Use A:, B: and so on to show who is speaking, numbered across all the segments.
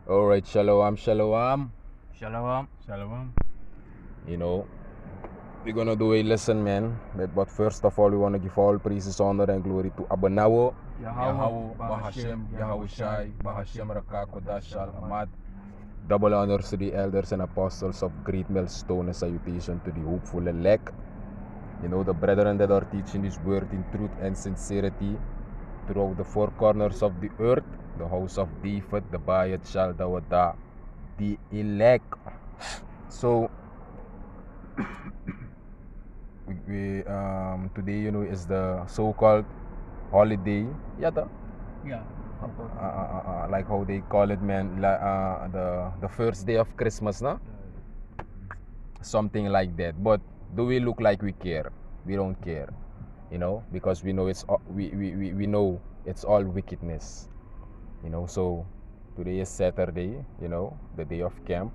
A: Alright, shalom, shalom.
B: Shalom. Shalom.
A: You know, we're gonna do a lesson, man. But first of all, we wanna give all praises, honor, and glory to Abanawo,
B: Yahweh,
A: Bahashem, Yahushai, Bahashem Rakakodashal Ahmad. Double honors to the elders and apostles of Great Millstone and salutation to the hopeful elect. You know, the brethren that are teaching this word in truth and sincerity throughout the four corners of the earth, the house of David, the Bayat Shaldawada, the elect. So, today, you know, is the so-called holiday.
B: Yeah.
A: Like how they call it, man. The first day of Christmas, no? Something like that. But do we look like we care? We don't care, you know, because we know we know it's all wickedness, you know. So today is Saturday, you know, the day of camp.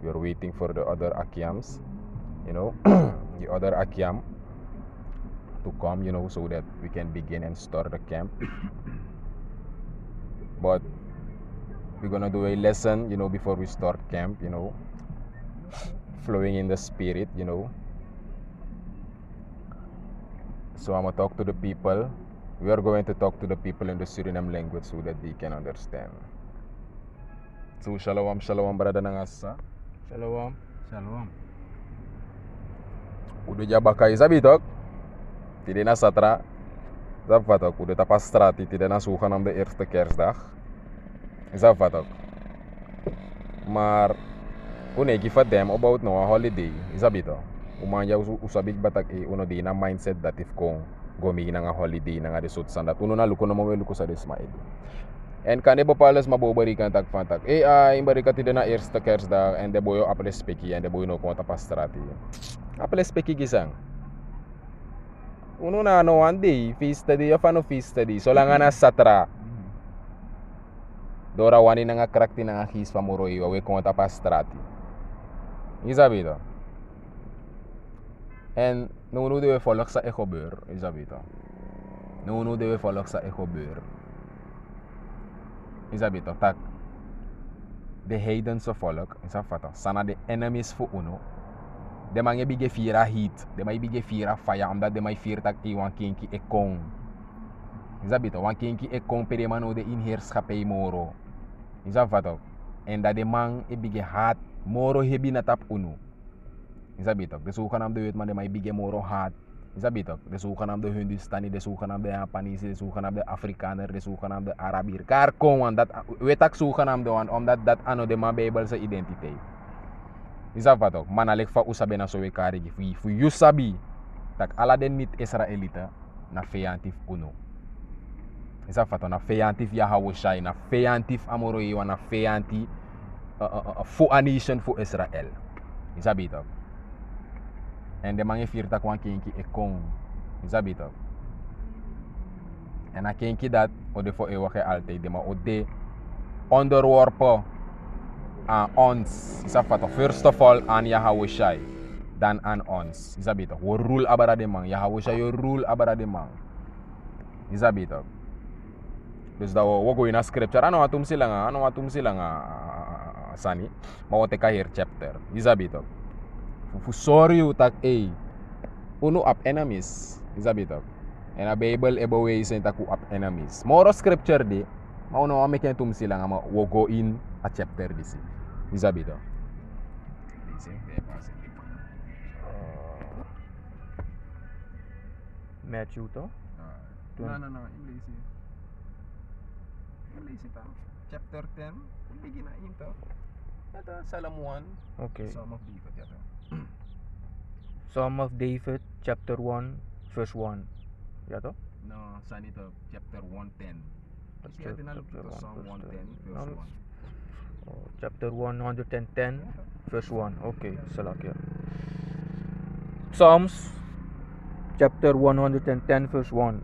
A: We are waiting for the other Akiams, you know, the other Akiam to come, you know, so that we can begin and start the camp. But we're gonna do a lesson, you know, before we start camp, you know, flowing in the spirit, you know. So I'm gonna talk to the people. We are going to talk to the people in the Suriname language so that they can understand. So shalom, shalom, brother nangasa.
B: Shalom. Shalom.
A: Udah jabakai sabitok. Tidak na satra. Zafatok, udah tapas strati tidak na sukan am de eerste kerstdag. Zafatok. Maar une give them about no holiday. Zabito. Umanya usabik batak uno di na mindset that if kung gomi na nga holiday na nga desut sandat uno na luko na mo luko sa desmaid. En kan bepaaldes mabobarikan tak fantak. Imbarikat tidak na eerste kerstdag en de boyo apple speki en de boyo no konta pastrati. Apple speki gisang. Uno na no one day feast day of ano feast day. So lang na satra. Dora wani na nga krakti na nga his pamuroi we konta pastrati. Isabito. En nu de we volk sa ekobeur, Isabito. Nu de we volk sa ekobeur. Isabito, tak de heidense volk, isafata, sana de enemies fu uno. De mange bige fira heat, de mai bige fira fire, omdat de mai fira tak wan kinki ekong. Isabito, wan kinki ekong pere mano de inheerschappij moro. Isafata. En dat de man e bige haat moro hebi na tap uno. Isabitok, de zogenaamde weet man de mai bige moro haat. Isabitok, de zogenaamde Hindustani, de zogenaamde Japanese, de zogenaamde Afrikaner, de zogenaamde Arabier. Kar kon dat weet ik zogenaamde wan omdat dat ano de man Bijbelse identiteit. Isabitok, man alek fa usabe na so we kari gi fu yusabi tak ala den niet Israelita na feyantif uno. Isabitok na feyantif Yahushai, na feyantif amoroi wan na feyanti fu a nation fu Israel. Isabitok. En de mange firta kwan kinki ekong. Isabito. En a kinki dat o de fo eeuwige altijd. De ma o de onderworpen aan ons. Isafato. First of all aan Yahushai. Dan aan ons. Isabito. We rule abara de man. Yahushai yo rule abara de man. Isabito. Dus dat we go in a scripture. Ano atum sila nga sani. Ma o teka here chapter. Isabito. Fu sorry tak uno up enemies Isabito. En a Bible ebo way sen taku up enemies. Moro scripture di mauno wa meken tum sila nga wo go in a chapter disi. Isabito. Disi de pase.
B: Matthew to?
A: No, English ta. Chapter 10. Begin na into. Ito Psalm 1.
B: Okay.
A: Psalm of David yata.
B: Psalm of David, chapter 1, verse 1. Yeah to?
A: No, saan ito? Chapter 110. Kasi atin na
B: Chapter
A: ito, Psalm 110, verse
B: No.
A: 1.
B: Oh, chapter 110, verse 1. Okay, Salakia. Psalms, chapter 110, verse 1.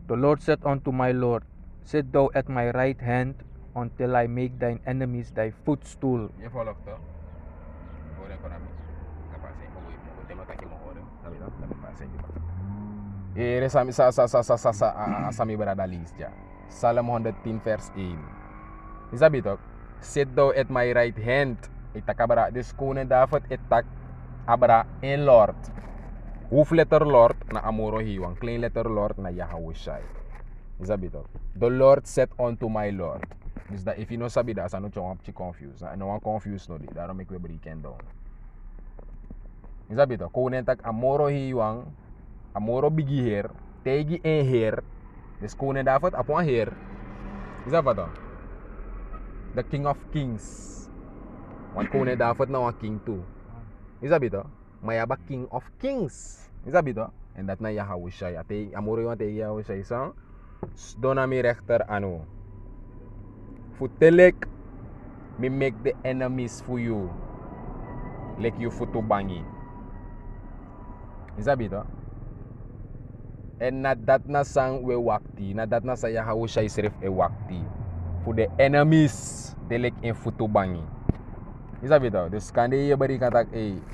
B: The Lord said unto my Lord, sit thou at my right hand until I make thine enemies thy footstool.
A: Je volgt toch? Hoor ik namin. Kapasay ko mo ito. Tema taki mo hoor. Dami pasay ko. Sami berada list ya. Psalm 110 verse 1. Isabitok, sit thou at my right hand. Itak abra, dus konen dapat itak abra in Lord. Hoofletter Lord na amoro hiwang, klein letter Lord na Yahawashi. Isabitok, the Lord said unto my Lord. Dus dat if you no sabi dat, ano chong apchi confused. No one confused no di, daarom ik we breaking down. Isabitok, konen tak amoro hiwang, amoro bigi her, tegi en her. Dus konen dapat apon her. Isabitok. The King of Kings. Want konen dapat na king too. Isabito? Mayaba King of Kings. Isabito? En dat na Yahawashi. Ate amoro yung ate Yahawashi sang. Dona mi rechter ano. Futelek me make the enemies for you. Like you futu bangi. Isabito? En nadat na sang we wakti. Nadat na sa Yahawashi serif e wakti. For the enemies delek in futubangi. Isabi daw, dus kan je bari katak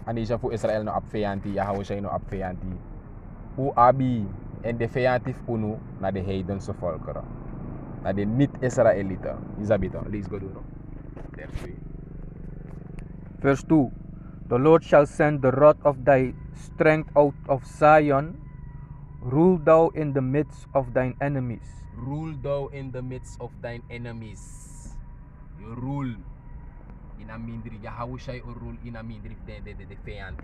A: anisha fu Israel no apfeyanti, Yahawashi no apfeyanti. U abi en de feyantif unu na de heidens of volkeren. Na de niet Israelita. Isabi daw, let's go do no.
B: Verse 2. The Lord shall send the rod of thy strength out of Zion. Rule thou in the midst of thine enemies.
A: Rule thou in the midst of thine enemies. You rule in a mindri. Yahawashi o rule in a mindri de feyanti.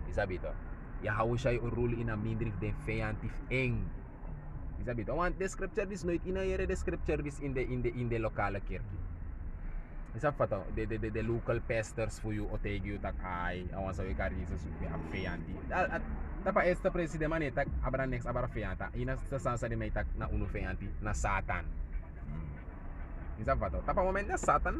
A: Isabito. Yahawashi o rule in a mindri de feyanti eng. Isabito. Want the scripture this nooit in a yere the scripture this in the lokale kerk. Isapato the local pastors for you oteg you tak ay awan sa wikari Jesus a feyanti. Tapa esta presidente manetak abra next abra feanta ina sa sansa de maitak na uno feanti na Satan. Isa vato. Tapa moment na Satan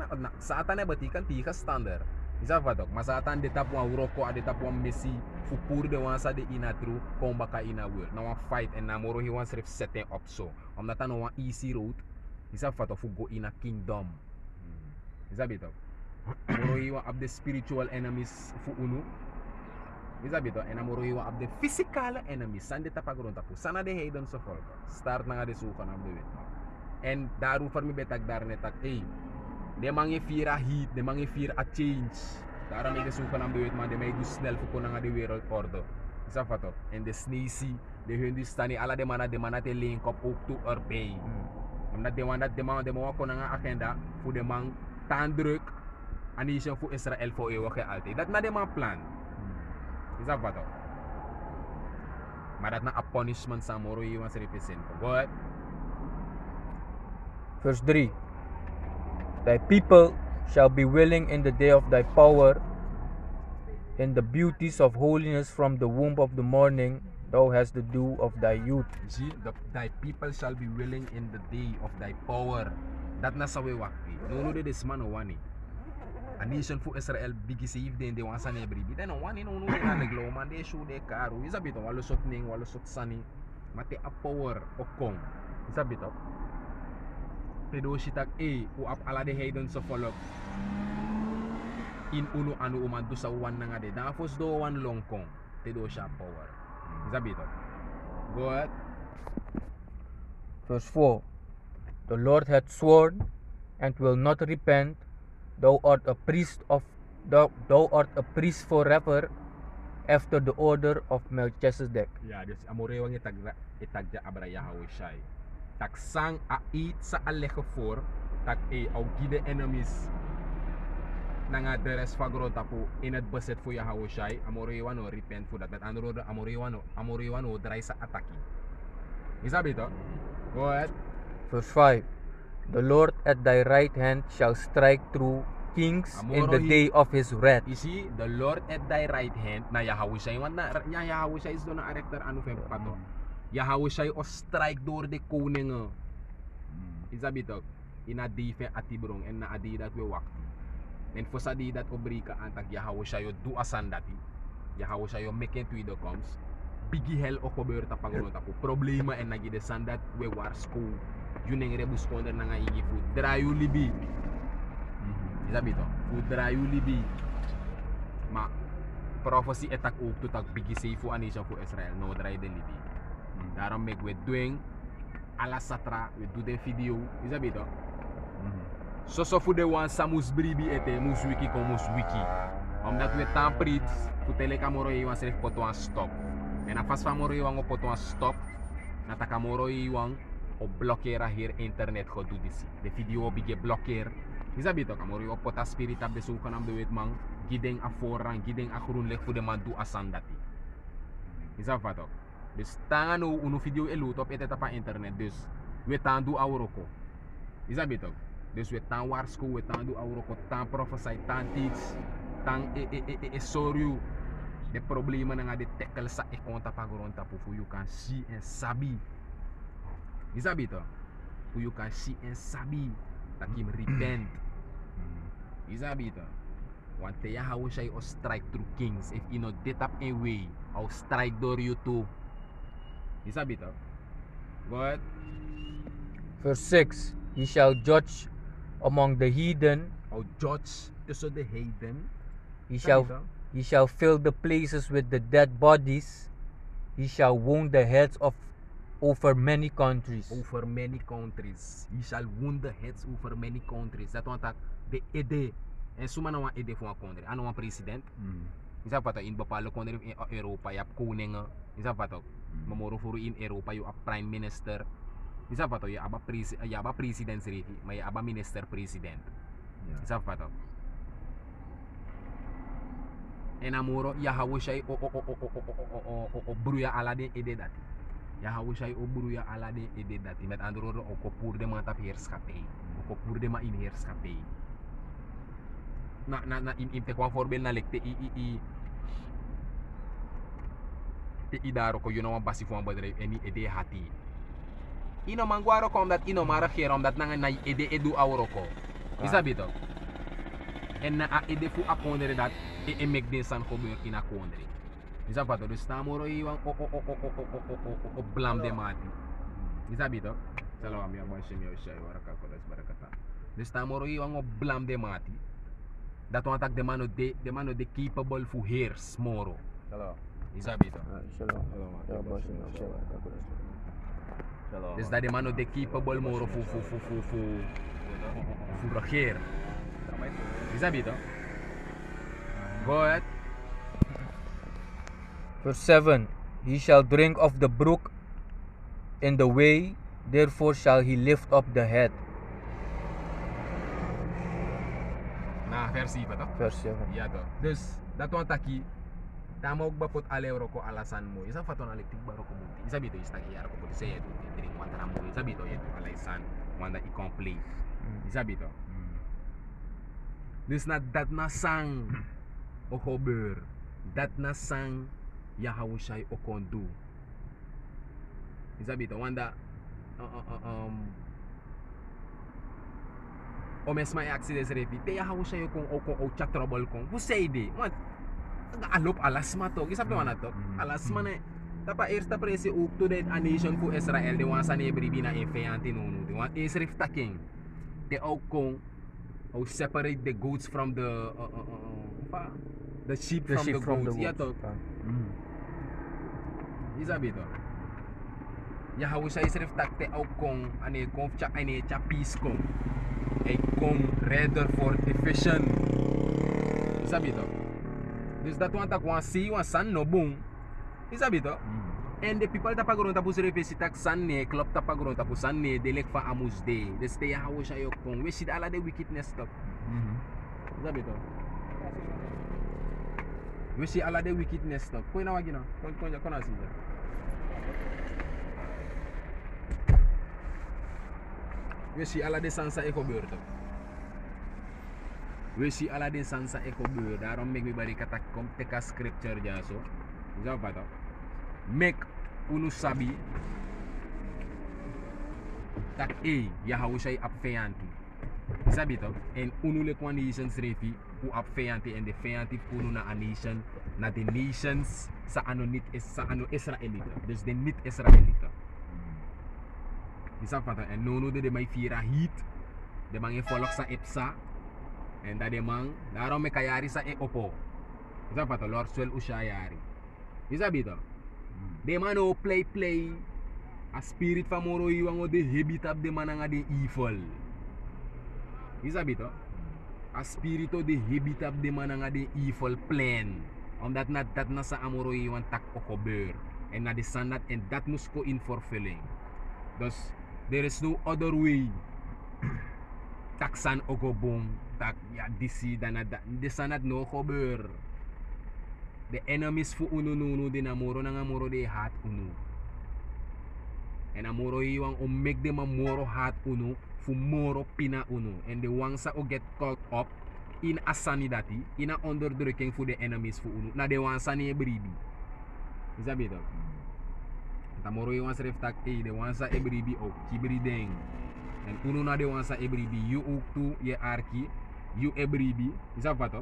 A: na batikan tika standard. Isa vato. Masatan de tapu wa uroko ade tapu wa Messi fupur de wansa de ina true komba ka ina will. Na wan fight and na moro he wan serif setting up so. Omdat na wan easy road. Isa vato fu go ina kingdom. Isa bito. Moro he wan ab the spiritual enemies fu uno. Isabito, enamoro hiwa ab the physical enemies. Sande tapagron tapu. Sana de heidens of volk. Start na nga de suka na bewit. And daru for mi betag dar netak. De mange fira heat, de mange fira a change. Dara may de suka na bewit man. De may do snel fuko na nga de world order. Isa fato. And the sneezy, de hundi stani ala de mana te link up ook to erbij. Omdat de man de ko na nga agenda fu de man tandruk anisha fu Israel fo ewa ke alte. Dat na de man plan. Isa ba to? Marat na a punishment sa moro iwan sa represent ko. But
B: Verse 3. Thy people shall be willing in the day of thy power. In the beauties of holiness from the womb of the morning, thou hast the dew of thy youth.
A: See, thy people shall be willing in the day of thy power. Dat na sa we wakti. Nuno de desman o wani. A nation fu Israel bigi save den de wansa ne bribi. Den wani no na neglo man de show de karu. Isabito walo sot ning walo sot sani. Mate a power o kong. Isabito. Pedo shitak u ap ala de heidens of follow. In uno anu umanto sa wan na nga de. Dafos do wan long kong. Pedo siya power. Isabito. Go ahead.
B: Verse 4. The Lord hath sworn and will not repent. Thou art a priest forever after the order of Melchizedek.
A: Yeah, dus amorewang itagja abra Yahawashi. Taksang ait sa alekefor tak au gide enemies nanga deres fagro tapu inad baset fu Yahawashi amorewano repent fu dat andro amorewano dry sa ataki. Isabito. Go ahead.
B: Verse 5. The Lord at thy right hand shall strike through kings in the day of his wrath.
A: You see, the Lord at thy right hand na Yahawashi Yahawashi is do na arekter anu fe pato. Yahawashi o strike door de koning. Isabito ina di fe atibrong en na adi dat we wakti. En for sa di dat obrika antag Yahawashi do asan dati. Yahawashi make to the comes. Bigi hell o kober ta pangulong tapu. Problema en nagi de sandat we war school. Yun ang rebus ko na nga igi food drayu libi. Isabito food drayu libi ma prophecy etak uk to tag bigi seifu anisha fu Israel no dry de libi. Daram make we doing ala satra we do the video. Isabito So fu de wan sa mus bribi ete mus wiki kon mus wiki. Omdat we tan prit, fu tele kamoro iwan serif poto an stop. En a fas famoro iwan o poto an stop, na ta kamoro iwan o blokkera hier internet go do disi. De video bige blokkeer. Isabito kamoro o pota spirit ab de so kanam de wet man, gideng a voorrang, gideng a groen leg fu de man do asandati. Isafato. Dus tanga no uno video elu top ete tapa internet dus we tan do awroko. Isabito. Dus we tan warsko, we tan do awroko, tan prophesy, tan teach, tan sorry de problema nga de tackle sa e conta pagoronta fu you can see and sabi. Isabito. Fu you can see and sabi that him repent. Isabito. Want te ya how shy o strike through kings if you know det up in way or strike door you too. Isabito. But
B: Verse 6. He shall judge among the heathen.
A: or judge tussen de heiden.
B: He shall fill the places with the dead bodies. He shall wound the heads of over many countries.
A: Over many countries. He shall wound the heads over many countries. Dat want dat de ede. En suma na wan ede voor een country. Ano wan president. Isa pato in bepaalde country in Europa. Je hebt koningen. Isa pato. Mamoro voor in Europa. Je hebt prime minister. Isa pato. Je hebt president. Maar je hebt minister president. Isa pato. En amoro ya hawushay o bruya alade ede dati. Ya hawushay o bruya alade ede dati. Met andere woorden o pour de man tap heerschappij. O pour de man in heerschappij. Na in te kwa voorbeeld na lekte i daro ko you know wan basi fu wan bedrijf en ede hati. Ino mangwaro ko omdat ino mara regeren omdat na ede edu awroko. Isabito. En na ede fu akondere dat e mek den san gebeur in akondere. Isabito dus tamoro iwan o blam de mati. Isabito. Salaam ya boy shemi o shay waraka ko das barakata. Dus tamoro iwan o blam de mati. Dat want tak de mano de capable fu heers moro.
C: Shalom.
A: Isabito.
B: Shalom.
A: Dus dat de mano de capable moro fu regeer. Isabito. Go ahead.
B: Verse 7. He shall drink of the brook in the way, therefore shall he lift up the head.
A: Na verse 7 to?
B: Verse 7.
A: Ja to. Dus dat want taki tama og bapot alewro ko alasan mo. Isa faton alektik baro ko muti. Isa bito istagi yaro ko puti say do drink one tara mo. Isa bito yeto alaisan wanda i complete. Isa bito. Dus dat na sang o hober. Dat na sang ya hawushay o kondu. Isa bito wanda o mesma e accident repi te ya hawo sayo kung o chat trouble kung say de want alop alas mato isap naman nato alas man tapa ersta presi uk to the nation fu Israel de wan sa nebri bina infeanti nunu de wan Israel taking te o kung o separate the goats from the sheep from the goats ya to isabito ya hawo sa Israel takte o kung ane kung chak ane chapis kung ay kung rather for division. Sabi to. Dus dat want tak wan si wan san no boom. Sabi to. And the people ta pagron tapos repesi tak san ne klop ta pagron tapos san ne delek fa amus de. Des te hawo siya yo kung we sid ala de wickedness to. Sabi to. We sid ala de wickedness to. Ko na wagi no. Ko na si. We zie alla de sansa eko beurten. We zie alla de sansa eko beurten. Daarom make me bari kata kom teka scripture ja so. Zo wat dan. Make unu sabi tak ya hawushay apfeyanti. Sabi to. En unu le kwan nations refi u apfeyanti en de feyanti unu na a nation na de nations sa ano nit is sa ano Israelita. Dus de nit Israelita. Isa fata en nono de may fira heat de mange volk sa ipsa en da de mang daarom me kayari sa e opo isa fata lord swel ushayari isa bito de mano play a spirit famoro iwango de habitat de mananga de evil Isabito? A spirito de habitab de mananga de evil plan. Omdat na dat nasa amoro iwan tak okober. En na de sandat en dat moest go in vervulling. Dus there is no other way. Taksan ogobong tak ya disi dan ada de sandat no okober. The enemies fu uno nuno de namoro nang amoro de hat uno. En amoro iwan o make them amoro hat uno fu moro pina uno. And the ones that get caught up in a sanidati, in a onderdrukking fu the enemies fu uno. Na de ones ni ebribi. Is that better? Tamoro iwan seref tak de ones that ebribi o kibrideng. En uno na de ones that ebribi you uktu ye arki you ebribi. Is that better?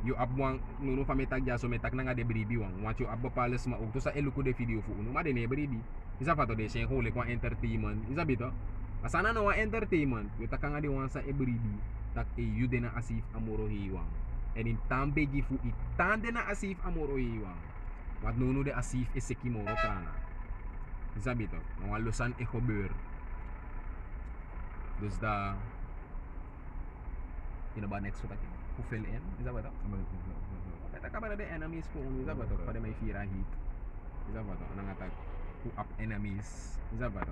A: You abwang nuno fa metak jaso metak nanga de bribi wang want you abba pales ma ukto sa eluku de video fu uno ma de ne bribi isa fato de sen hole kwa entertainment isa bito asana no wa entertainment you takanga de wan sa e bribi tak e you de na asif amoro hiwang en in tambe gi fu itande na asif amoro hiwang wat nuno de asif e sekimoro trana isa bito no wa losan e hober dus da ina ba next utak who fell in is that what kita kabar ada enemies po is that what pada may fira hit is that what nang attack who up enemies is that what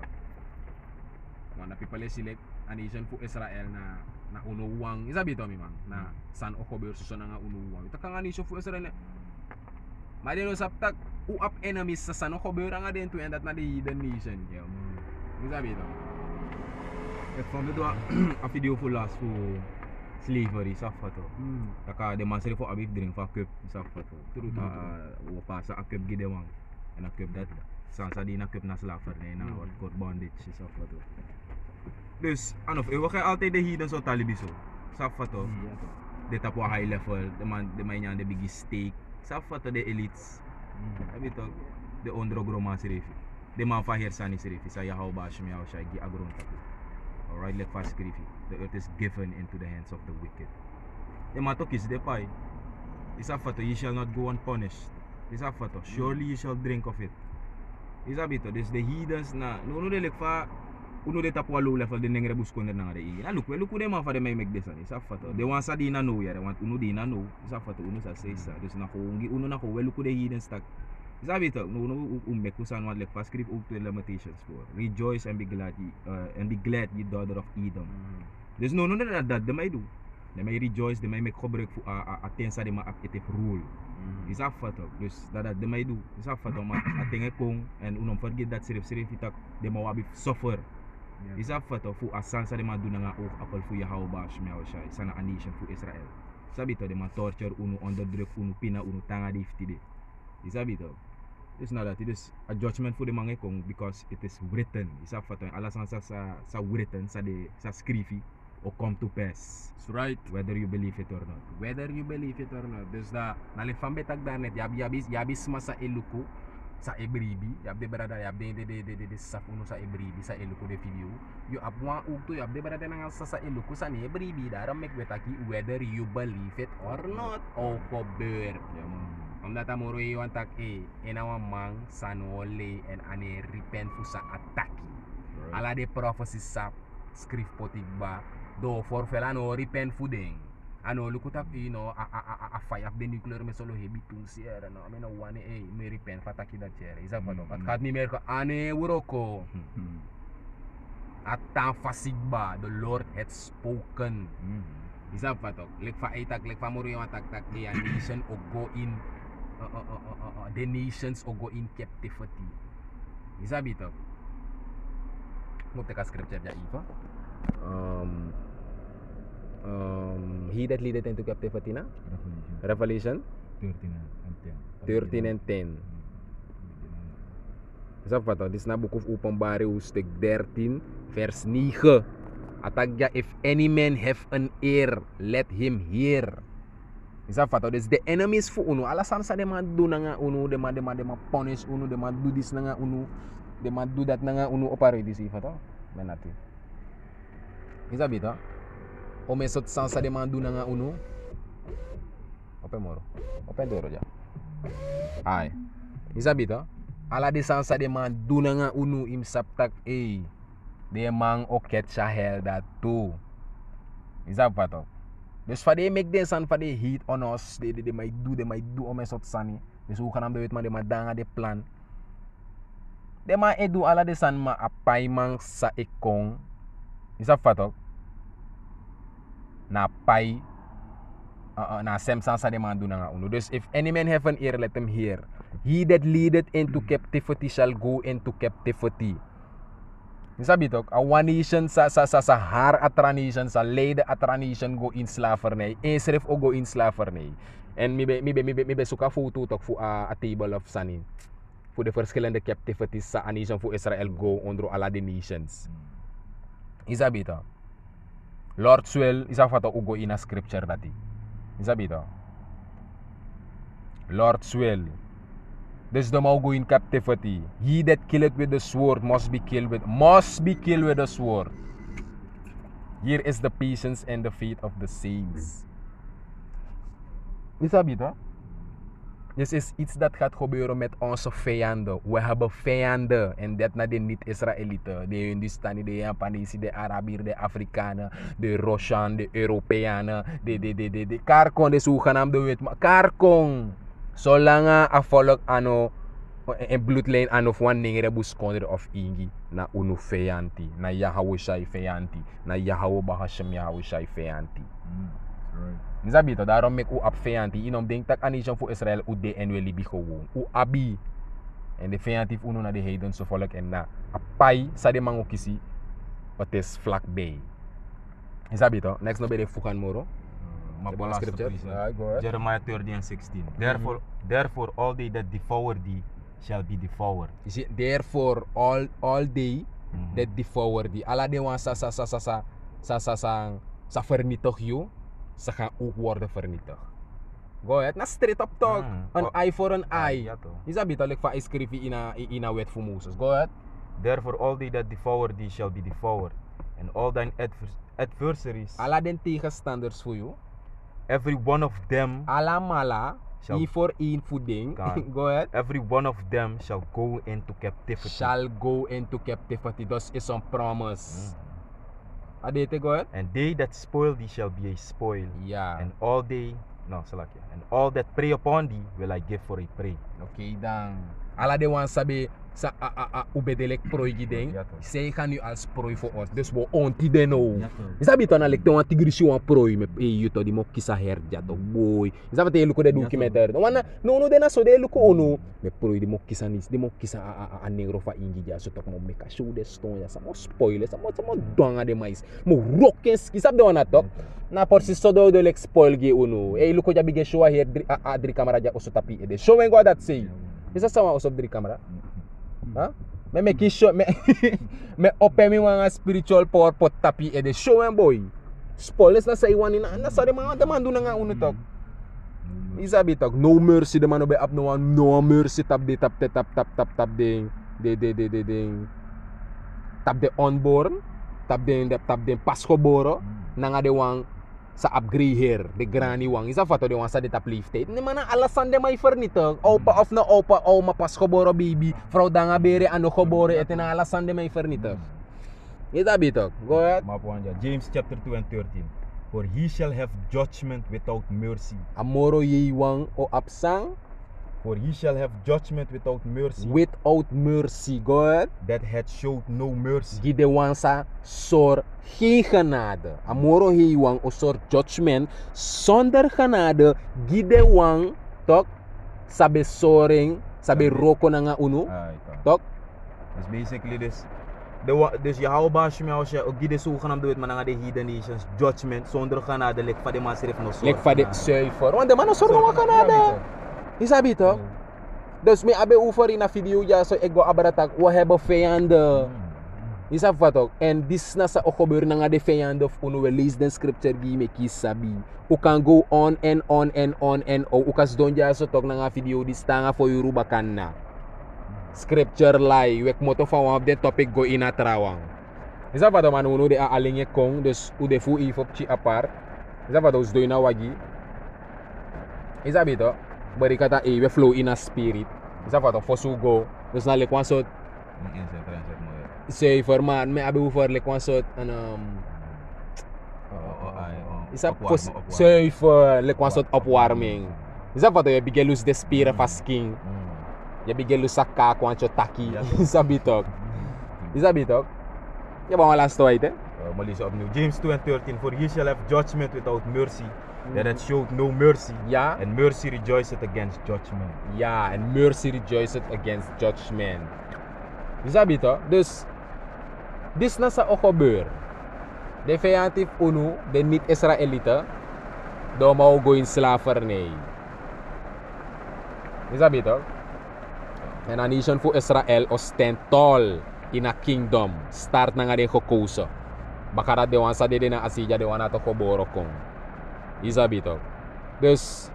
A: na people select a nation po Israel na unuwang is that bito mi mang na san okober so na nga unuwang ita nga nation po Israel na madeno saptak who up enemies sa san okober nga din to end that na the hidden nation yeah is that bito
C: ik vond het wel een video voor last voor slavery safato. Taka de man seri fo abif drink fa cup safato.
A: True.
C: Wo pasa a cup gide wang. En a cup dat sansa di na cup na slaverny na wat court bondage safato. Dus anof e wakay altijd de hidden so talibiso. Safato. De tapo high level, de man yan de biggest stake. Safato de elites. Abito de ondrogro man seri. De man fa hersani seri sa ya hau bash mi hau shay gi agron tapo. Alright, let fast skrifi. The earth is given into the hands of the wicked. The matok is the pie. Isa fato, ye shall not go unpunished. Isa fato, surely you shall drink of it. Isa bito, this the heathens na uno de lekfa uno de tapwa low level de nengre buskon na ngare i. Na look de man fa de may make this one. Isa fato. De wan sa di na know ya, want uno di na know. Isa fato uno sa say sa. Dus na ko ungi uno na ko de heathens tak. Isa bito, no umek kusan wat lekfa skrif ook to limitations for. Rejoice and be glad ye daughter of Edom. Dus no dat de may do. De may rejoice, de may make gebruik voor atensa de ma active rule. Is affato. Dus dat de may do. Is affato ma atenge kong en unom forget dat serif itak de ma wabi suffer. Is affato fu asansa de ma do nga ook apel fu ya hau bash me hau shay sana a nation fu Israel. Sabito de ma torture uno onderdruk uno pina uno tanga difti de. Is abito. It's not that it is a judgment for the mga kong because it is written. Isa fato alasan sa written sa skrifi or come to pass.
A: That's right.
C: Whether you believe it or not.
A: Whether you believe it or not. Dus da nalifambe tagdanet yabis masa eluku sa ebribi yabde berada yabde de safuno sa ebribi sa eluku de video. You abwa ukto yabde berada nang sa eluku sa ni ebribi daram mekwetaki whether you believe it or not. O kober. Omdat amoro iwan tak enawa mang sanole en ane repent fu sa ataki. Ala de prophecy sa skrif potigba do for felano repent fu ding. Ano lukutak a fire of the nuclear mesolo hebitung sierra no amena wane me repent fataki da chere. Isa pato. At kat ni merko ane uroko. At fasigba the Lord had spoken. Isa pato. Lekfa moro iwan tak nation o go in the nations or go in captivity. Isa bito. Mo teka scripture ja Eva. He that leadeth into captivity na? Revelation 13 and 10. Isa pa to, dis na book of Openbaring hoofdstuk 13 vers 9. Atagya, if any man have an ear, let him hear. Isa fato, des the enemies fu uno alasan sa de man do na nga uno de man punish uno de man do this na nga uno de man do that na nga uno opare dis fato menati. Isa bita o mesot sansa de man do na nga uno open doro ja ay isa bita ala de sansa de man do na nga uno im saptak De man o ketcha hell dat too. Is dat wat ook? Dus voor die make this and voor die heat on us, de might do om een soort sunny. Dus hoe gaan hem doen, maar de maar danga de plan. De maar edu ala de san ma apai man sa ekong. Is dat wat ook? Na pai na semsan sa de man doen nga uno. Dus if any man have an ear, let him hear. He that leadeth into captivity shall go into captivity. Sabi toch, a one nation sa har atra nation, sa leide atra nation go in slavernij. Israël ook go in slavernij. En mi suka foto toch voor a table of sunny. Voor de verschillende captivities sa a nation voor Israël go onder alle de nations. Isabi toch. Lord's will, isa fato ook go in a scripture dati. Isabi toch. Lord's will. Dus de mau go in captivity. He that killeth with the sword must be killed with the sword. Here is the patience and the faith of the saints. Is dat toch? Dus is iets dat gaat gebeuren met onze vijanden. We hebben vijanden. En dat naar de niet-Israëlieten. De Hindustani, de Japanese, de Arabieren, de Afrikanen, de Russian, de Europeanen. De Karkon, de zogenaamde wit. Karkon. Zolang a volk ano en bloedlijn aan of wanneer de buskonder of ingi na unu feyanti na Yahweh shai feyanti na Yahweh bahashem Yahweh shai feyanti. Nisabi to daarom mek u ab feyanti inom denk tak anishan voor Israël u de en we libi gewoon u abi en de feyanti unu na de heidense volk en na apai sa de mango kisi het is vlak bij. Nisabi to next no be de fukan moro.
C: Jeremiah 30:16. Therefore all they that devour thee shall be devoured.
A: Is it therefore all they that devour thee. Ala de wan sa vernietig you, sa gaan ook worden vernietigd. Go ahead, na straight up talk. An eye for an eye. Is dat beter van iskrivi in a wet voor Moses. Go ahead.
C: Therefore all they that devour thee shall be devoured, and all thine adversaries.
A: Ala den tegenstanders voor you.
C: Every one of them
A: alamala for in voeding. Go ahead.
C: Every one of them shall go into captivity.
A: Shall go into captivity. Dat is een promise. Adete, go ahead.
C: And they that spoil thee shall be a spoil.
A: Yeah.
C: And all that prey upon thee will I give for a prey.
A: Okay, dan. Ala de wan sabi sa ubedelek prooi gideng. Zij gaan nu als prooi voor ons. Dus we onti den nou. Is dat beter dan lek te wan tigrisje wan prooi me yuto di mo kisa herja to boy. Is dat wat je luko de documentaire. Wana no de na so de luko ono. Me prooi di mo kisa nis di mo kisa a negro fa ingi ja so tok mo meka show de stone ya sa mo spoiler sa mo donga de mais. Mo rockes is dat de wana tok. Na por si so do lek spoil ge ono. E luko ja bige show here adri camera ja oso tapi e de. Show ngo that say. Isa sama usap dari kamera? Ha? Me kisho me open mi mga spiritual power pot tapi ede show en boy. Spoilers na sa iwan na sa de mga demando na nga uno tok. Isa bitok no mercy de mano be up no mercy tap de tap de onborn tap de pasko boro na nga de wang sa upgrade here de granny wang isa fato de wang sa de tap lifted ni mana alasan de may furniture opa o mapas ko boro baby frauda nga bere ano ko boro ete na alasan de may furniture isa bitok go ahead
C: mapuanja James chapter 2:13 for he shall have judgment without mercy
A: amoro yiwang o apsang
C: for he shall have judgment without mercy
A: go ahead
C: that had showed no mercy
A: gide wang sa sor geen genade. Amoro hiwang o sor judgment zonder genade gide wang tok sabe soring sabe roko na nga uno tok.
C: Dus basically dus Yahweh Bashim Yahweh gide zogenaamd weet man nga de hidden nations judgment zonder genade lek fa de masrif no sor.
A: Lek fa de zuiver. Want de man no sor no genade. Isabi tok. Dus me abe ufari na video ja so ego abaratak we hebben vijanden. Isa fatok and this na sa okobeur na nga de vijanden of uno we lees den scripture gi me kisabi. U can go on and on u kas don ja so tok na nga video dis tanga for Yoruba kanna. Scripture lie wek moto fa one of the topic go ina trawang. Isa fatok man uno de alinge kong dus u de fu ifop chi apart. Isa fatok us do ina wagi. Isa bito bari kata we flow in a spirit. Isa fatok fosugo dus na lekwan so zuiver, maar me hebben voor like een soort is dat zuiver, like een soort opwarming. Is dat wat je begint lus de spieren van skin. Je begint lus sa kaak want je taki. Is dat bitok? Is dat bitok? Je bent wel laatst uit, hè?
C: Maar lees opnieuw. James 2:13. For he shall have judgment without mercy. That it showed no mercy.
A: Ja.
C: And mercy rejoiceth against judgment.
A: Ja, en mercy rejoiceth against judgment. Is dat bitok? Dus, dit is ook gebeurd. De vijand heeft UNO, de niet-Israëlieten, door maar go in slavernij. Is dat beter? En een nation voor Israël stand tall in een kingdom. Start na nga de gekozen. Baka dat de wan sa de na asija de wan ato geboren kon. Is dat beter? Dus,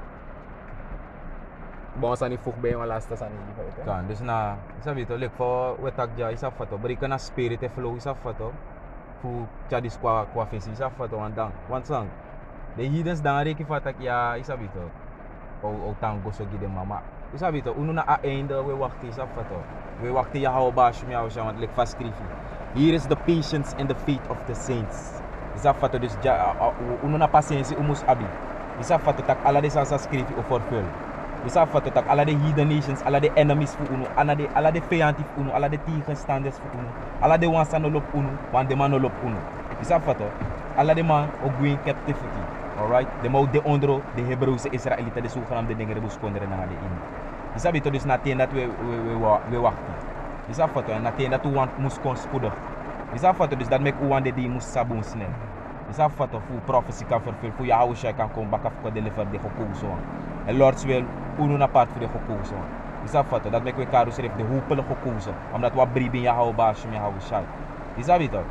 A: bon sa ni vroeg bij een laatste sa ni.
C: Kan, dus na, is dat beter? Like voor wetak ja, is dat foto. Beri na spirit e flow, is dat foto. Fu chadis kwa fesi, is dat foto wan dang. Want sang, de heathens dan reki fatak ya, is dat beter? O tango so gide mama. Is dat beter? Uno na a einde we wachten, is dat foto. We wachten ya hou baas me hou want like vast skrifi. Here is the patience and the faith of the saints. Is dat foto dus uno na paciência umus abi. Is dat foto tak ala de sansa skrifi o forful. Is dat foto tak ala de heathen nations, ala de enemies fu uno, ala de vijandig fu uno, ala de tegenstanders fu uno, ala de wansa no lop uno, wan de man no lop uno. Is dat foto? Ala de man o going captivity. Alright? De mau de ondro, de Hebreeuwse Israëlieten, de zogenaamde dingen de buskonderen naar de in. Is dat beter dus na teen dat we wachten. Is dat foto? En na teen dat we want moest kon spoedig. Is dat foto? Dus dat mek u want de die moest sabon snel. Is dat foto? Voor prophecy kan vervullen, voor je oude kan komen, bak af kan deliver de gekozen. En Lords wil uno na part voor de gekozen. Is dat foto? Dat mek we karus heeft de hopelijk gekozen. Omdat wat brief in je hou baasje, je hou shai. Is dat beter?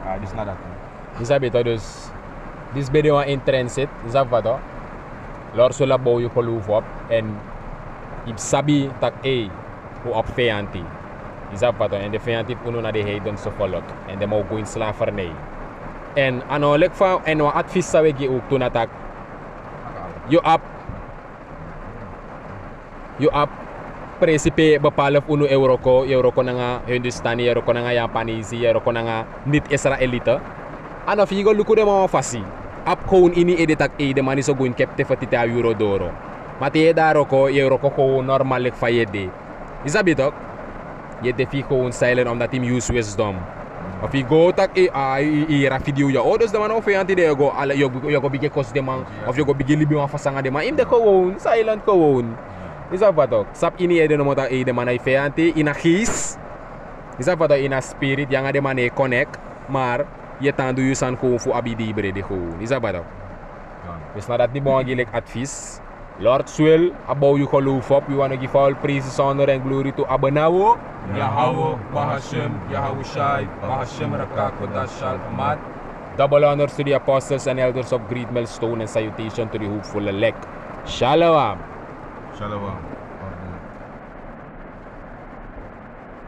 C: Ja, dus na dat.
A: Is dat beter dus? Dit is een in transit, is dat wat? Lors zullen bouw je geloof op en je sabi dat hoe op vijand is dat wat? En de vijand heeft naar de heidense volk en de mogen in slavernij. En aanhoudelijk van en wat advies zou ik je ook toen dat je op principe bepaalde euro ko na nga Hindustani, euro ko na nga Japanese, euro ko na nga niet-Israëlieten. En of je gaat lukken de man fasi. Ap gewoon ini editak de man is ook gewoon captivity a euro doro. Maar te daar ook euro ko gewoon normaal van je de. Is dat beter? Je defi gewoon silent omdat hij use wisdom. Of je go tak video ja. Oh dus de man of je anti de go alle je go bige kos de man of je go bige libi man fasanga de man. Im de gewoon silent gewoon. Is dat wat ook? Sap ini de no mota de man ai feanti in a gis. Is dat wat in a spirit yang de man e connect maar je tandu je san gewoon voor abidi brede gewoon. Is dat wat ook? Dus nadat die bon gelijk advies. Lord will abou je geloof op. We want to give all praise, honor and glory to Abanawo.
D: Yahweh, Bahashem, Yahushai, Bahashem Rakakodashal Ahmad.
A: Double honors to the apostles and elders of Great Millstone and salutation to the hopeful elect. Shalom.
C: Shalom.